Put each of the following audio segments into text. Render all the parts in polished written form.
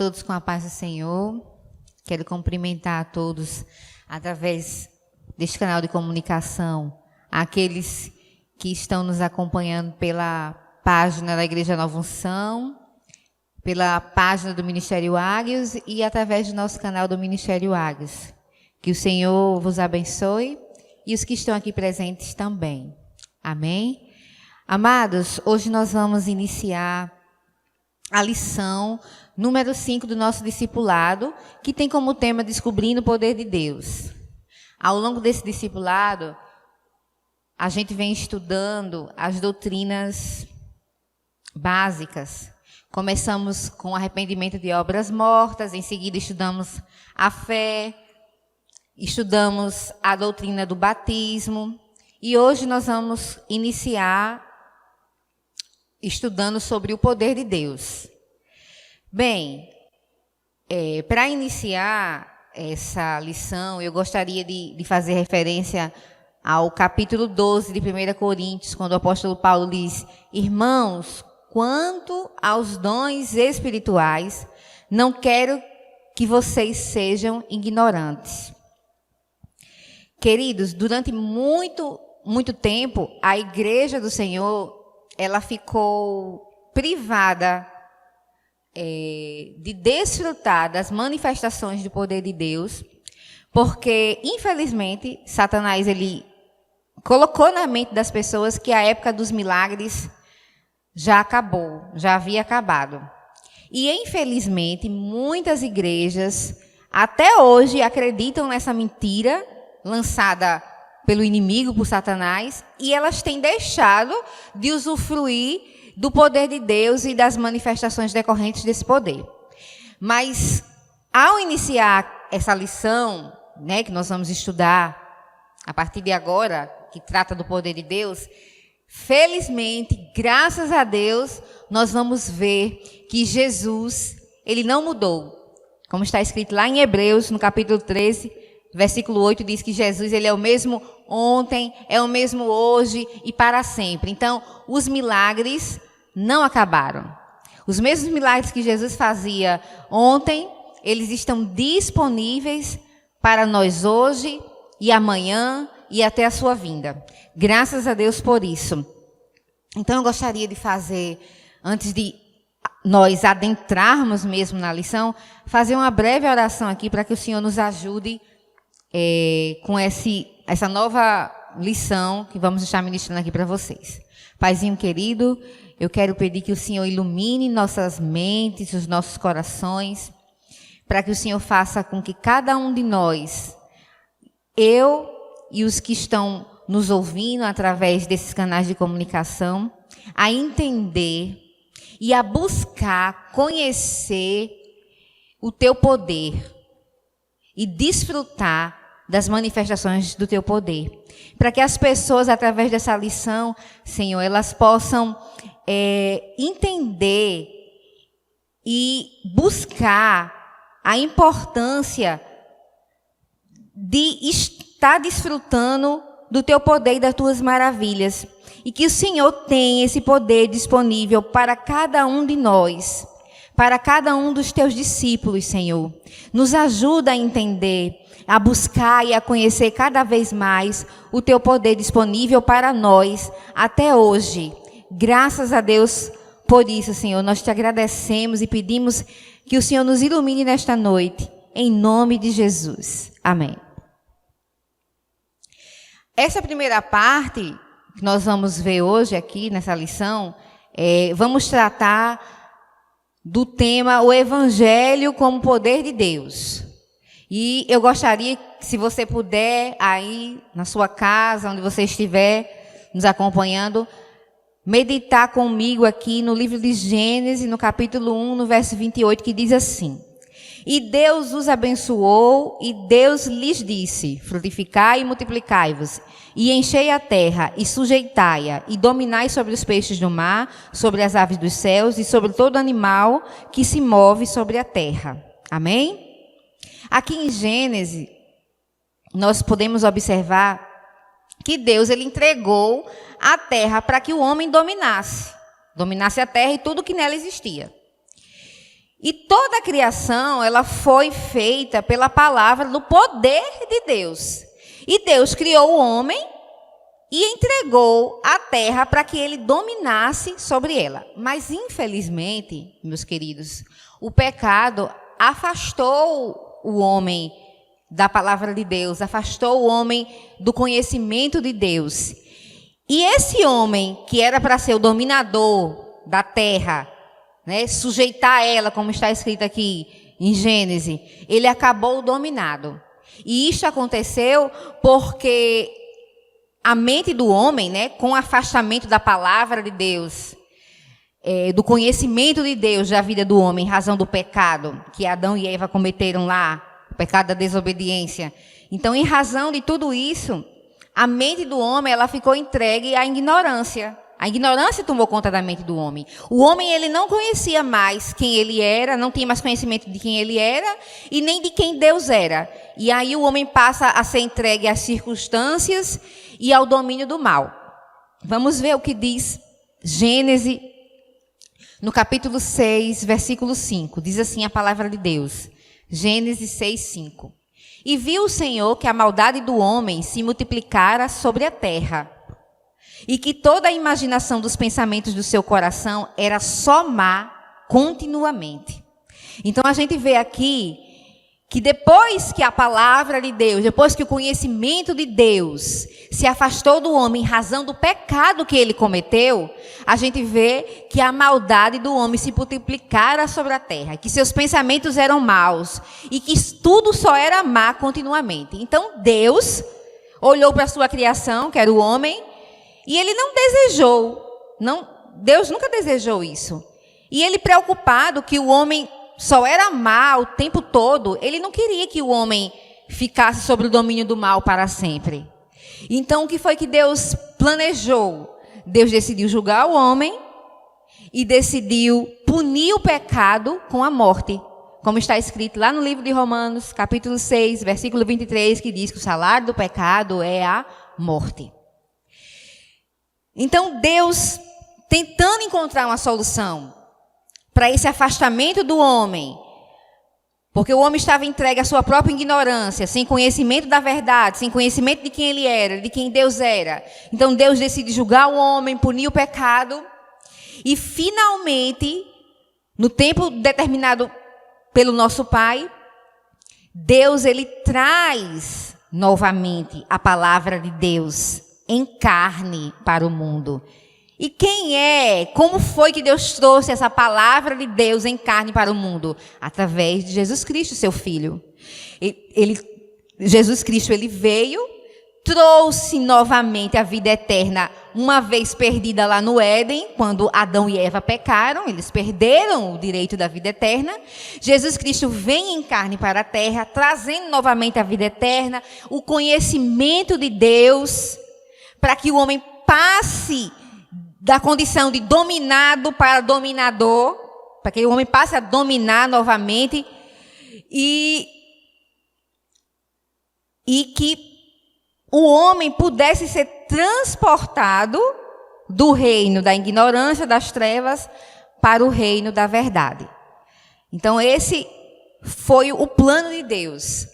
todos com a paz do Senhor. Quero cumprimentar a todos através deste canal de comunicação, aqueles que estão nos acompanhando pela página da Igreja Nova Unção, pela página do Ministério Águios e através do nosso canal do Ministério Águios. Que o Senhor vos abençoe e os que estão aqui presentes também. Amém? Amados, hoje nós vamos iniciar a lição número 5 do nosso discipulado, que tem como tema Descobrindo o Poder de Deus. Ao longo desse discipulado, a gente vem estudando as doutrinas básicas. Começamos com o arrependimento de obras mortas, em seguida estudamos a fé, estudamos a doutrina do batismo, e hoje nós vamos iniciar estudando sobre o poder de Deus. Bem, para iniciar essa lição, eu gostaria de fazer referência ao capítulo 12 de 1 Coríntios, quando o apóstolo Paulo diz: irmãos, quanto aos dons espirituais, não quero que vocês sejam ignorantes. Queridos, durante muito tempo, a Igreja do Senhor, ela ficou privada de desfrutar das manifestações do poder de Deus, porque, infelizmente, Satanás ele colocou na mente das pessoas que a época dos milagres já acabou, já havia acabado. E, infelizmente, muitas igrejas até hoje acreditam nessa mentira lançada pelo inimigo, por Satanás, e elas têm deixado de usufruir do poder de Deus e das manifestações decorrentes desse poder. Mas, ao iniciar essa lição, que nós vamos estudar a partir de agora, que trata do poder de Deus, felizmente, graças a Deus, nós vamos ver que Jesus, ele não mudou. Como está escrito lá em Hebreus, no capítulo 13, versículo 8, diz que Jesus ele é o mesmo ontem, é o mesmo hoje e para sempre. Então, os milagres não acabaram. Os mesmos milagres que Jesus fazia ontem, eles estão disponíveis para nós hoje e amanhã e até a sua vinda. Graças a Deus por isso. Então, eu gostaria de fazer, antes de nós adentrarmos mesmo na lição, fazer uma breve oração aqui para que o Senhor nos ajude com essa nova lição que vamos estar ministrando aqui para vocês. Paizinho querido, eu quero pedir que o Senhor ilumine nossas mentes, os nossos corações, para que o Senhor faça com que cada um de nós, eu e os que estão nos ouvindo através desses canais de comunicação, a entender e a buscar conhecer o teu poder e desfrutar das manifestações do teu poder. Para que as pessoas, através dessa lição, Senhor, elas possam entender e buscar a importância de estar desfrutando do teu poder e das tuas maravilhas. E que o Senhor tem esse poder disponível para cada um de nós, para cada um dos teus discípulos, Senhor. Nos ajuda a entender, a buscar e a conhecer cada vez mais o teu poder disponível para nós até hoje. Graças a Deus por isso, Senhor. Nós te agradecemos e pedimos que o Senhor nos ilumine nesta noite, em nome de Jesus. Amém. Essa primeira parte que nós vamos ver hoje aqui nessa lição, vamos tratar do tema o Evangelho como poder de Deus. E eu gostaria que, se você puder, aí na sua casa, onde você estiver nos acompanhando, meditar comigo aqui no livro de Gênesis, no capítulo 1, no verso 28, que diz assim: e Deus os abençoou, e Deus lhes disse: frutificai e multiplicai-vos, e enchei a terra, e sujeitai-a, e dominai sobre os peixes do mar, sobre as aves dos céus, e sobre todo animal que se move sobre a terra. Amém? Aqui em Gênesis, nós podemos observar que Deus ele entregou a terra para que o homem dominasse a terra e tudo que nela existia. E toda a criação, ela foi feita pela palavra do poder de Deus. E Deus criou o homem e entregou a terra para que ele dominasse sobre ela. Mas, infelizmente, meus queridos, o pecado afastou o homem da palavra de Deus, afastou o homem do conhecimento de Deus. E esse homem, que era para ser o dominador da terra, né, sujeitar ela, como está escrito aqui em Gênesis, ele acabou dominado. E isso aconteceu porque a mente do homem, né, com o afastamento da palavra de Deus, do conhecimento de Deus da vida do homem, em razão do pecado que Adão e Eva cometeram lá, o pecado da desobediência. Então, em razão de tudo isso, a mente do homem, ela ficou entregue à ignorância. A ignorância tomou conta da mente do homem. O homem, ele não conhecia mais quem ele era, não tinha mais conhecimento de quem ele era e nem de quem Deus era. E aí o homem passa a ser entregue às circunstâncias e ao domínio do mal. Vamos ver o que diz Gênesis, no capítulo 6, versículo 5. Diz assim a palavra de Deus. Gênesis 6, 5. E viu o Senhor que a maldade do homem se multiplicara sobre a terra, e que toda a imaginação dos pensamentos do seu coração era só má continuamente. Então a gente vê aqui que depois que a palavra de Deus, depois que o conhecimento de Deus se afastou do homem em razão do pecado que ele cometeu, a gente vê que a maldade do homem se multiplicara sobre a terra, que seus pensamentos eram maus e que tudo só era má continuamente. Então Deus olhou para a sua criação, que era o homem, e ele não desejou, Deus nunca desejou isso. E ele, preocupado que o homem só era mal o tempo todo, ele não queria que o homem ficasse sob o domínio do mal para sempre. Então, o que foi que Deus planejou? Deus decidiu julgar o homem e decidiu punir o pecado com a morte. Como está escrito lá no livro de Romanos, capítulo 6, versículo 23, que diz que o salário do pecado é a morte. Então, Deus, tentando encontrar uma solução para esse afastamento do homem, porque o homem estava entregue à sua própria ignorância, sem conhecimento da verdade, sem conhecimento de quem ele era, de quem Deus era. Então, Deus decide julgar o homem, punir o pecado, e finalmente, no tempo determinado pelo nosso Pai, Deus, ele traz novamente a palavra de Deus em carne para o mundo. E como foi que Deus trouxe essa palavra de Deus em carne para o mundo? Através de Jesus Cristo, seu Filho. Jesus Cristo, ele veio, trouxe novamente a vida eterna, uma vez perdida lá no Éden, quando Adão e Eva pecaram, eles perderam o direito da vida eterna. Jesus Cristo vem em carne para a terra, trazendo novamente a vida eterna, o conhecimento de Deus, para que o homem passe da condição de dominado para dominador, para que o homem passe a dominar novamente, e que o homem pudesse ser transportado do reino da ignorância, das trevas, para o reino da verdade. Então, esse foi o plano de Deus.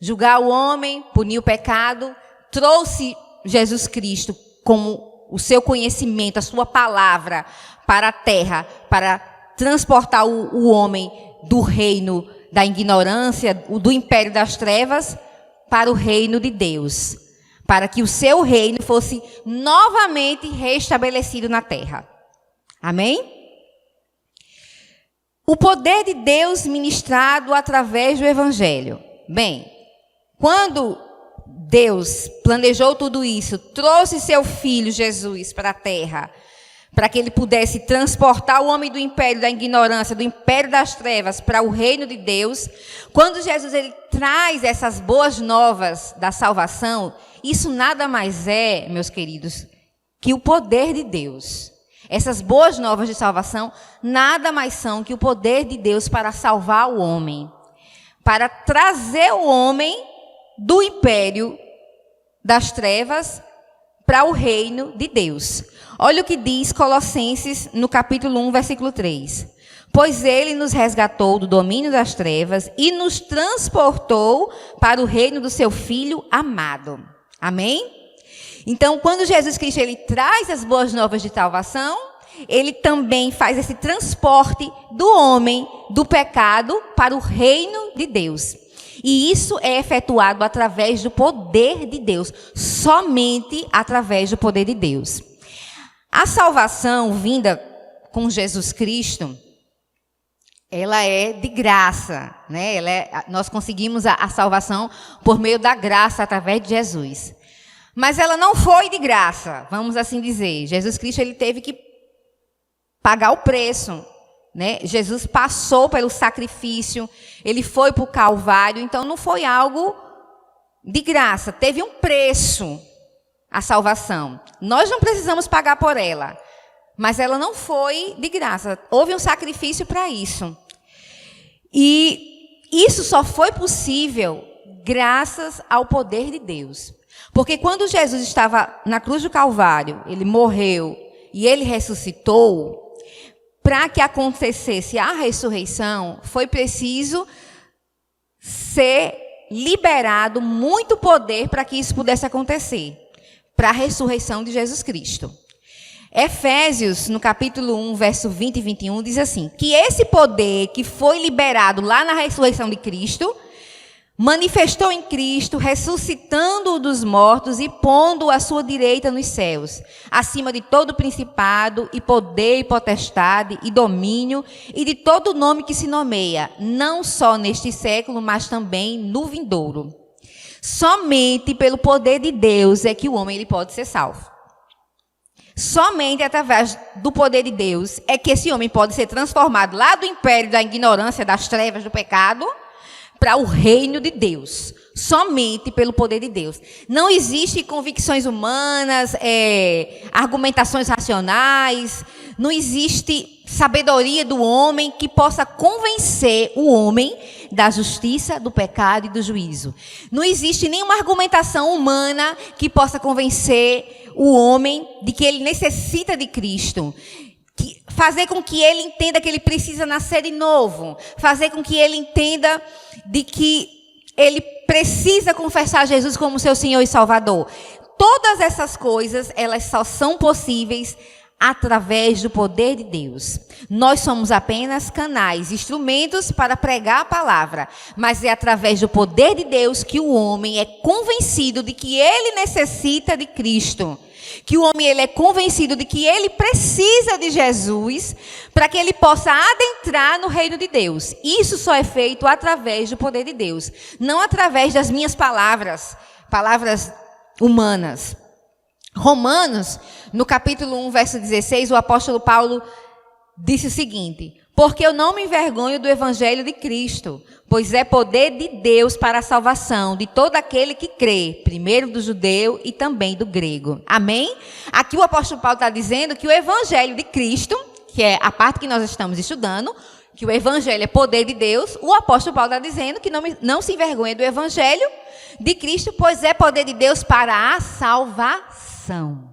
Julgar o homem, punir o pecado, trouxe Jesus Cristo como o seu conhecimento, a sua palavra para a terra, para transportar o homem do reino da ignorância, do império das trevas, para o reino de Deus, para que o seu reino fosse novamente restabelecido na terra. Amém? O poder de Deus ministrado através do Evangelho. Bem, quando Deus planejou tudo isso, trouxe seu Filho Jesus para a terra, para que ele pudesse transportar o homem do império da ignorância, do império das trevas, para o reino de Deus. Quando Jesus ele traz essas boas novas da salvação, isso nada mais é, meus queridos, que o poder de Deus. Essas boas novas de salvação nada mais são que o poder de Deus para salvar o homem, para trazer o homem do império das trevas para o reino de Deus. Olha o que diz Colossenses no capítulo 1, versículo 3. pois ele nos resgatou do domínio das trevas e nos transportou para o reino do seu Filho amado. Amém? Então, quando Jesus Cristo ele traz as boas novas de salvação, ele também faz esse transporte do homem, do pecado, para o reino de Deus. E isso é efetuado através do poder de Deus, somente através do poder de Deus. A salvação vinda com Jesus Cristo, ela é de graça, né? Nós conseguimos a salvação por meio da graça através de Jesus. Mas ela não foi de graça, vamos assim dizer. Jesus Cristo ele teve que pagar o preço, né? Jesus passou pelo sacrifício, ele foi para o Calvário, então não foi algo de graça, teve um preço a salvação. Nós não precisamos pagar por ela, mas ela não foi de graça, houve um sacrifício para isso. E isso só foi possível graças ao poder de Deus. Porque quando Jesus estava na cruz do Calvário, ele morreu e ele ressuscitou, para que acontecesse a ressurreição, foi preciso ser liberado muito poder para que isso pudesse acontecer, para a ressurreição de Jesus Cristo. Efésios, no capítulo 1, verso 20 e 21, diz assim, que esse poder que foi liberado lá na ressurreição de Cristo, manifestou em Cristo, ressuscitando-o dos mortos e pondo-o à sua direita nos céus, acima de todo principado e poder e potestade e domínio e de todo nome que se nomeia, não só neste século, mas também no vindouro. Somente pelo poder de Deus é que o homem ele pode ser salvo. Somente através do poder de Deus é que esse homem pode ser transformado lá do império da ignorância, das trevas, do pecado, para o reino de Deus, somente pelo poder de Deus. Não existe convicções humanas, argumentações racionais, não existe sabedoria do homem que possa convencer o homem da justiça, do pecado e do juízo. Não existe nenhuma argumentação humana que possa convencer o homem de que ele necessita de Cristo. Fazer com que ele entenda que ele precisa nascer de novo. Fazer com que ele entenda de que ele precisa confessar Jesus como seu Senhor e Salvador. Todas essas coisas, elas só são possíveis através do poder de Deus. Nós somos apenas canais, instrumentos para pregar a palavra. Mas é através do poder de Deus que o homem é convencido de que ele necessita de Cristo. Que o homem ele é convencido de que ele precisa de Jesus para que ele possa adentrar no reino de Deus. Isso só é feito através do poder de Deus, não através das minhas palavras humanas. Romanos, no capítulo 1, verso 16, o apóstolo Paulo disse o seguinte: porque eu não me envergonho do evangelho de Cristo, pois é poder de Deus para a salvação de todo aquele que crê, primeiro do judeu e também do grego. Amém? Aqui o apóstolo Paulo está dizendo que o evangelho de Cristo, que é a parte que nós estamos estudando, que o evangelho é poder de Deus, o apóstolo Paulo está dizendo que não se envergonha do evangelho de Cristo, pois é poder de Deus para a salvação.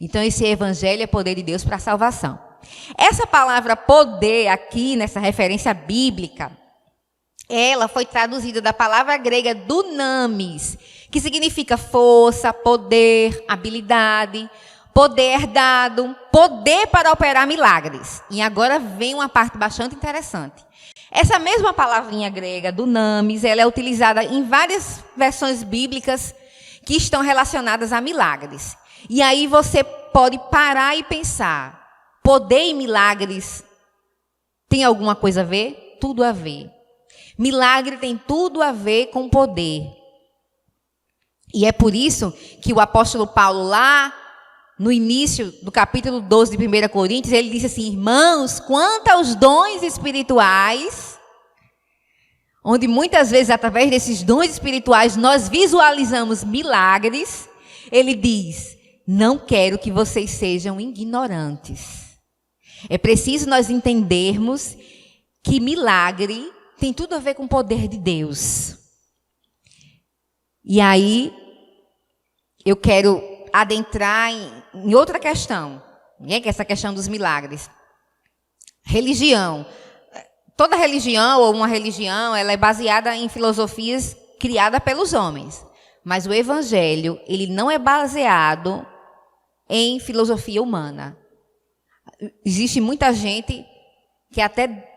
Então esse evangelho é poder de Deus para a salvação. Essa palavra poder aqui, nessa referência bíblica, ela foi traduzida da palavra grega dunamis, que significa força, poder, habilidade, poder dado, poder para operar milagres. E agora vem uma parte bastante interessante. Essa mesma palavrinha grega, dunamis, ela é utilizada em várias versões bíblicas que estão relacionadas a milagres. E aí você pode parar e pensar, poder e milagres tem alguma coisa a ver? Tudo a ver. Milagre tem tudo a ver com poder. E é por isso que o apóstolo Paulo, lá no início do capítulo 12 de 1 Coríntios, ele disse assim: irmãos, quanto aos dons espirituais, onde muitas vezes, através desses dons espirituais, nós visualizamos milagres, ele diz: não quero que vocês sejam ignorantes. É preciso nós entendermos que milagre tem tudo a ver com o poder de Deus. E aí, eu quero adentrar em outra questão, né, que é essa questão dos milagres. Religião. Toda religião ou uma religião, ela é baseada em filosofias criadas pelos homens. Mas o evangelho, ele não é baseado em filosofia humana. Existe muita gente que até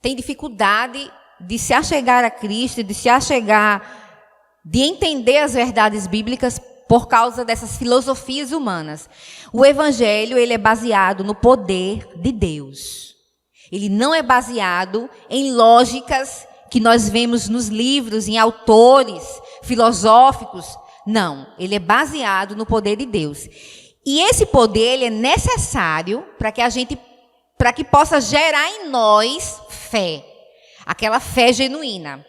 tem dificuldade de se achegar a Cristo, de entender as verdades bíblicas por causa dessas filosofias humanas. O evangelho, ele é baseado no poder de Deus. Ele não é baseado em lógicas que nós vemos nos livros, em autores filosóficos. Não, ele é baseado no poder de Deus. E esse poder, ele é necessário para que possa gerar em nós fé. Aquela fé genuína.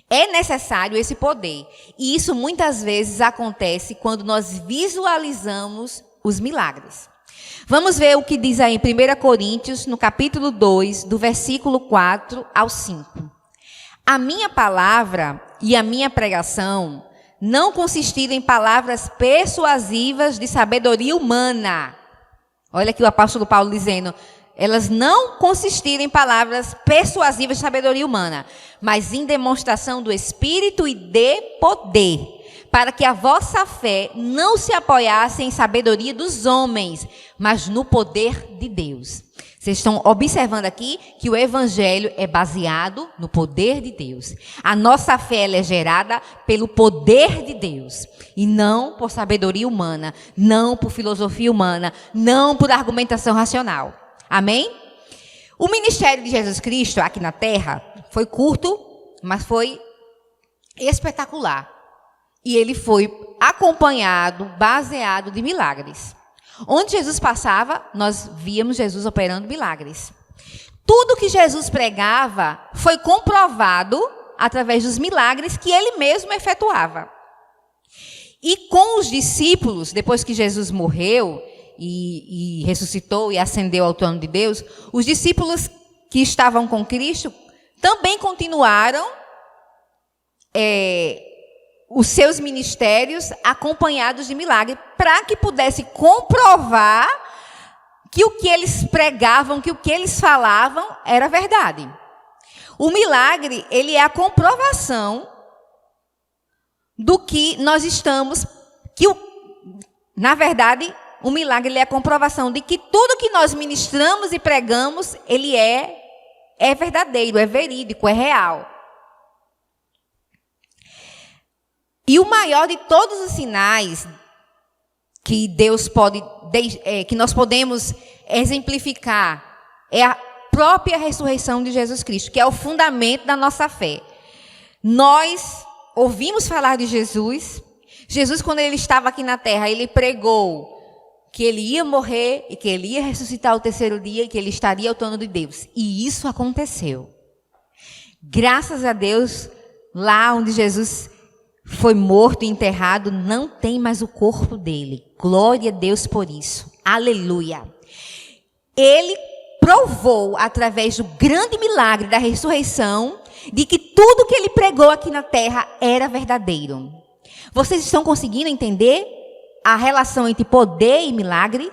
É necessário esse poder. E isso muitas vezes acontece quando nós visualizamos os milagres. Vamos ver o que diz aí em 1 Coríntios, no capítulo 2, do versículo 4 ao 5. A minha palavra e a minha pregação não consistiram em palavras persuasivas de sabedoria humana. Olha aqui o apóstolo Paulo dizendo, elas não consistiram em palavras persuasivas de sabedoria humana, mas em demonstração do Espírito e de poder, para que a vossa fé não se apoiasse em sabedoria dos homens, mas no poder de Deus. Vocês estão observando aqui que o evangelho é baseado no poder de Deus. A nossa fé ela é gerada pelo poder de Deus e não por sabedoria humana, não por filosofia humana, não por argumentação racional. Amém? O ministério de Jesus Cristo aqui na terra foi curto, mas foi espetacular. E ele foi acompanhado, baseado de milagres. Onde Jesus passava, nós víamos Jesus operando milagres. Tudo que Jesus pregava foi comprovado através dos milagres que ele mesmo efetuava. E com os discípulos, depois que Jesus morreu e ressuscitou e ascendeu ao trono de Deus, os discípulos que estavam com Cristo também continuaram os seus ministérios acompanhados de milagre, para que pudesse comprovar que o que eles pregavam, que o que eles falavam era verdade. O milagre, ele é a comprovação do que nós estamos, na verdade, o milagre ele é a comprovação de que tudo que nós ministramos e pregamos, ele é verdadeiro, é verídico, é real. E o maior de todos os sinais que Deus que nós podemos exemplificar é a própria ressurreição de Jesus Cristo, que é o fundamento da nossa fé. Nós ouvimos falar de Jesus. Jesus, quando ele estava aqui na terra, ele pregou que ele ia morrer e que ele ia ressuscitar ao terceiro dia e que ele estaria ao trono de Deus. E isso aconteceu. Graças a Deus, lá onde Jesus foi morto e enterrado, não tem mais o corpo dele. Glória a Deus por isso. Aleluia. Ele provou, através do grande milagre da ressurreição, de que tudo que ele pregou aqui na terra era verdadeiro. Vocês estão conseguindo entender a relação entre poder e milagre?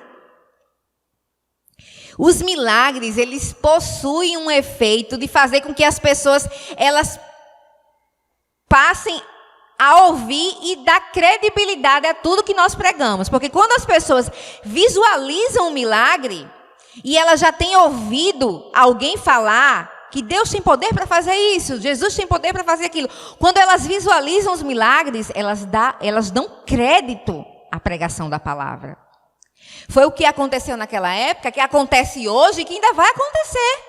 Os milagres, eles possuem um efeito de fazer com que as pessoas, elas passem a ouvir e dar credibilidade a tudo que nós pregamos. Porque quando as pessoas visualizam o milagre e elas já têm ouvido alguém falar que Deus tem poder para fazer isso, Jesus tem poder para fazer aquilo. Quando elas visualizam os milagres, elas dão crédito à pregação da palavra. Foi o que aconteceu naquela época, que acontece hoje e que ainda vai acontecer.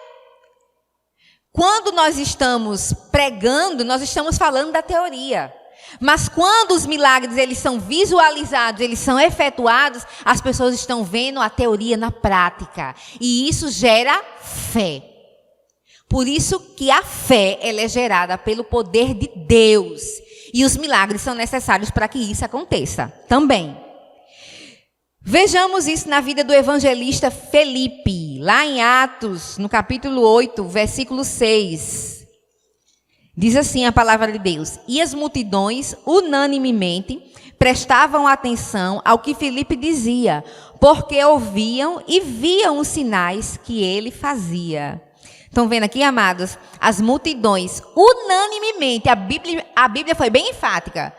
Quando nós estamos pregando, nós estamos falando da teoria. Mas quando os milagres eles são visualizados, eles são efetuados, as pessoas estão vendo a teoria na prática. E isso gera fé. Por isso que a fé ela é gerada pelo poder de Deus. E os milagres são necessários para que isso aconteça também. Vejamos isso na vida do evangelista Felipe, lá em Atos, no capítulo 8, versículo 6. Diz assim a palavra de Deus: E as multidões, unanimemente, prestavam atenção ao que Filipe dizia, porque ouviam e viam os sinais que ele fazia. Estão vendo aqui, amados? As multidões, unanimemente, a Bíblia foi bem enfática.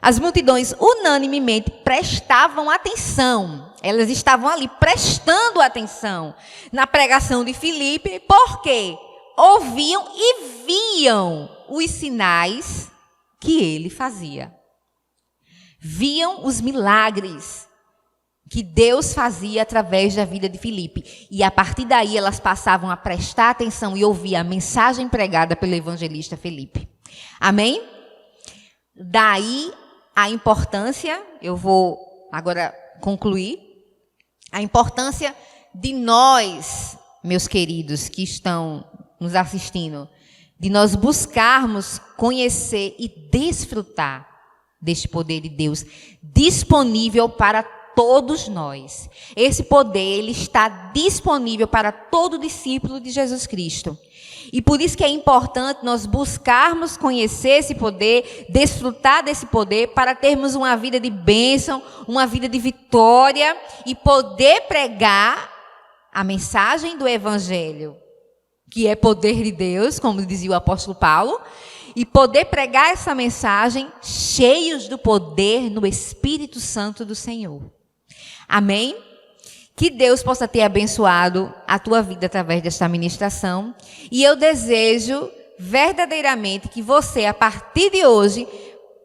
As multidões, unanimemente, prestavam atenção. Elas estavam ali prestando atenção na pregação de Filipe, porque ouviam e viam os sinais que ele fazia. Viam os milagres que Deus fazia através da vida de Filipe. E a partir daí elas passavam a prestar atenção e ouvir a mensagem pregada pelo evangelista Filipe. Amém? Daí a importância, eu vou agora concluir, a importância de nós, meus queridos que estão nos assistindo, de nós buscarmos conhecer e desfrutar deste poder de Deus disponível para todos nós. Esse poder, ele está disponível para todo discípulo de Jesus Cristo. E por isso que é importante nós buscarmos conhecer esse poder, desfrutar desse poder, para termos uma vida de bênção, uma vida de vitória e poder pregar a mensagem do Evangelho, que é poder de Deus, como dizia o apóstolo Paulo, e poder pregar essa mensagem cheios do poder no Espírito Santo do Senhor. Amém? Que Deus possa ter abençoado a tua vida através desta ministração. E eu desejo verdadeiramente que você, a partir de hoje,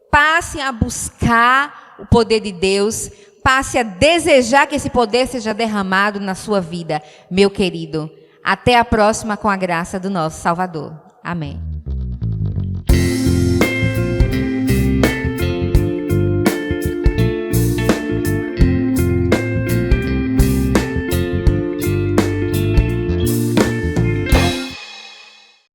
passe a buscar o poder de Deus, passe a desejar que esse poder seja derramado na sua vida, meu querido. Até a próxima, com a graça do nosso Salvador. Amém.